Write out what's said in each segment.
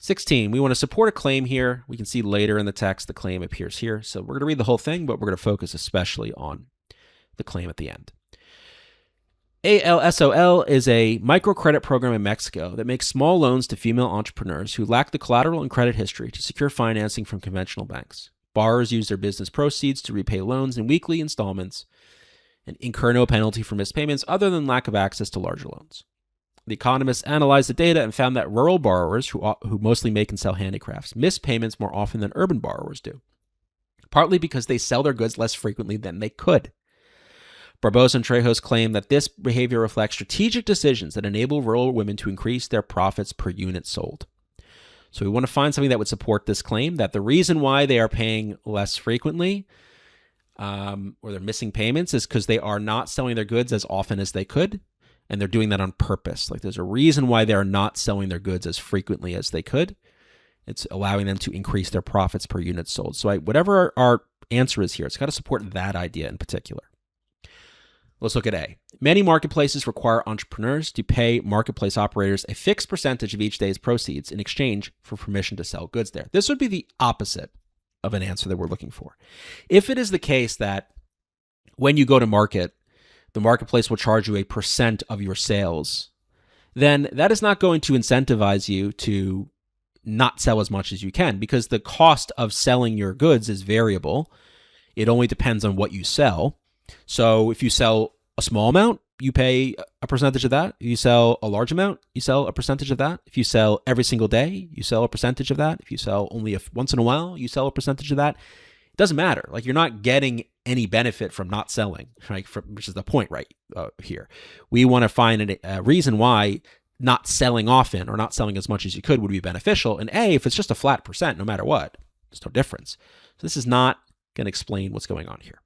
16, we want to support a claim here. We can see later in the text the claim appears here. So we're going to read the whole thing, but we're going to focus especially on the claim at the end. ALSOL is a microcredit program in Mexico that makes small loans to female entrepreneurs who lack the collateral and credit history to secure financing from conventional banks. Borrowers use their business proceeds to repay loans in weekly installments and incur no penalty for missed payments other than lack of access to larger loans. The economists analyzed the data and found that rural borrowers, who mostly make and sell handicrafts, miss payments more often than urban borrowers do, partly because they sell their goods less frequently than they could. Barbosa and Trejos claim that this behavior reflects strategic decisions that enable rural women to increase their profits per unit sold. So we want to find something that would support this claim, that the reason why they are paying less frequently or they're missing payments is because they are not selling their goods as often as they could. And they're doing that on purpose. Like there's a reason why they are not selling their goods as frequently as they could. It's allowing them to increase their profits per unit sold. So whatever our answer is here, it's got to support that idea in particular. Let's look at A. Many marketplaces require entrepreneurs to pay marketplace operators a fixed percentage of each day's proceeds in exchange for permission to sell goods there. This would be the opposite of an answer that we're looking for. If it is the case that when you go to market, the marketplace will charge you a percent of your sales, then that is not going to incentivize you to not sell as much as you can, because the cost of selling your goods is variable. It only depends on what you sell. So if you sell a small amount, you pay a percentage of that. If you sell a large amount, you sell a percentage of that. If you sell every single day, you sell a percentage of that. If you sell only once in a while, you sell a percentage of that. It doesn't matter. Like, you're not getting any benefit from not selling, right? Which is the point right here. We want to find a reason why not selling often or not selling as much as you could would be beneficial. And A, if it's just a flat percent, no matter what, there's no difference. So this is not going to explain what's going on here.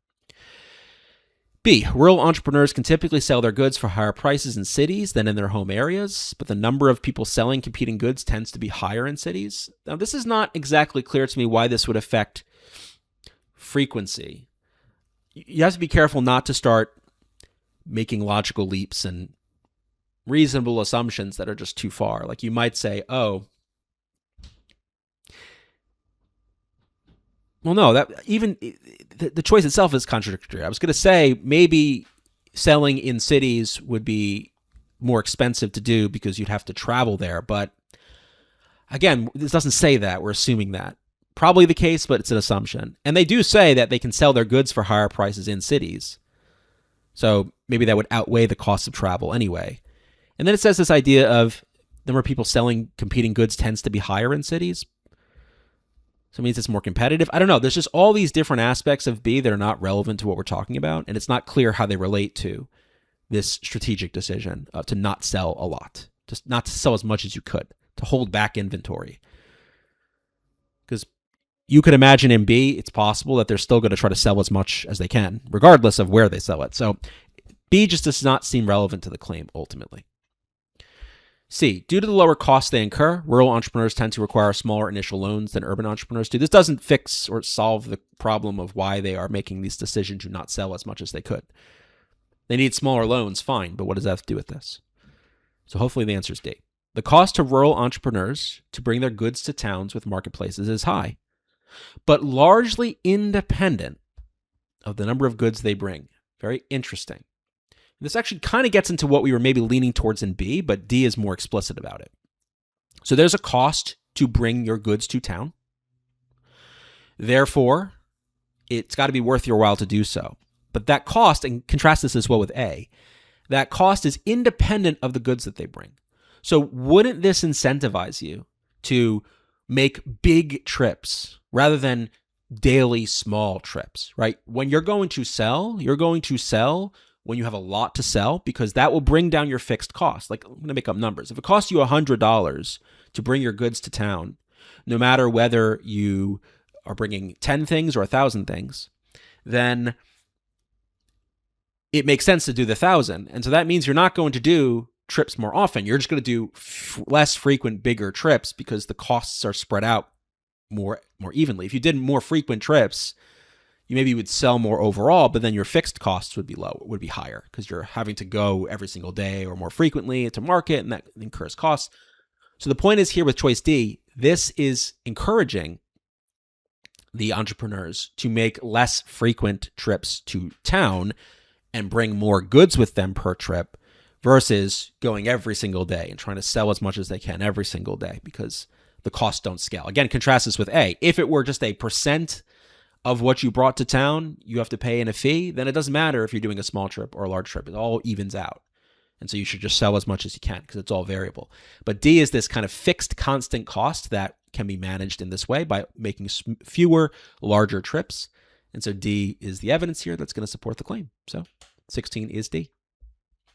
B, rural entrepreneurs can typically sell their goods for higher prices in cities than in their home areas, but the number of people selling competing goods tends to be higher in cities. Now, this is not exactly clear to me why this would affect frequency. You have to be careful not to start making logical leaps and reasonable assumptions that are just too far. Like, you might say, oh, well, no, that even the choice itself is contradictory. I was going to say maybe selling in cities would be more expensive to do because you'd have to travel there. But again, this doesn't say that. We're assuming that. Probably the case, but it's an assumption. And they do say that they can sell their goods for higher prices in cities. So maybe that would outweigh the cost of travel anyway. And then it says this idea of the number of people selling competing goods tends to be higher in cities. So it means it's more competitive. I don't know. There's just all these different aspects of B that are not relevant to what we're talking about. And it's not clear how they relate to this strategic decision to not sell a lot, just not to sell as much as you could, to hold back inventory. Because you could imagine in B, it's possible that they're still going to try to sell as much as they can, regardless of where they sell it. So B just does not seem relevant to the claim ultimately. C, due to the lower costs they incur, rural entrepreneurs tend to require smaller initial loans than urban entrepreneurs do. This doesn't fix or solve the problem of why they are making these decisions to not sell as much as they could. They need smaller loans, fine, but what does that have to do with this? So hopefully the answer is D. The cost to rural entrepreneurs to bring their goods to towns with marketplaces is high, but largely independent of the number of goods they bring. Very interesting. This actually kind of gets into what we were maybe leaning towards in B, but D is more explicit about it. So there's a cost to bring your goods to town. Therefore, it's got to be worth your while to do so. But that cost, and contrast this as well with A, that cost is independent of the goods that they bring. So wouldn't this incentivize you to make big trips rather than daily small trips, right? When you're going to sell when you have a lot to sell, because that will bring down your fixed cost. Like, I'm going to make up numbers. If it costs you $100 to bring your goods to town, no matter whether you are bringing 10 things or 1,000 things, then it makes sense to do the 1,000. And so that means you're not going to do trips more often. You're just going to do less frequent, bigger trips because the costs are spread out more evenly. If you did more frequent trips, you maybe would sell more overall, but then your fixed costs would be higher because you're having to go every single day or more frequently to market, and that incurs costs. So the point is here with choice D, This is encouraging the entrepreneurs to make less frequent trips to town and bring more goods with them per trip versus going every single day and trying to sell as much as they can every single day because the costs don't scale. Again, contrast this with A. If it were just a percent of what you brought to town, you have to pay in a fee, then it doesn't matter if you're doing a small trip or a large trip. It all evens out. And so you should just sell as much as you can because it's all variable. But D is this kind of fixed constant cost that can be managed in this way by making fewer, larger trips. And so D is the evidence here that's going to support the claim. So 16 is D.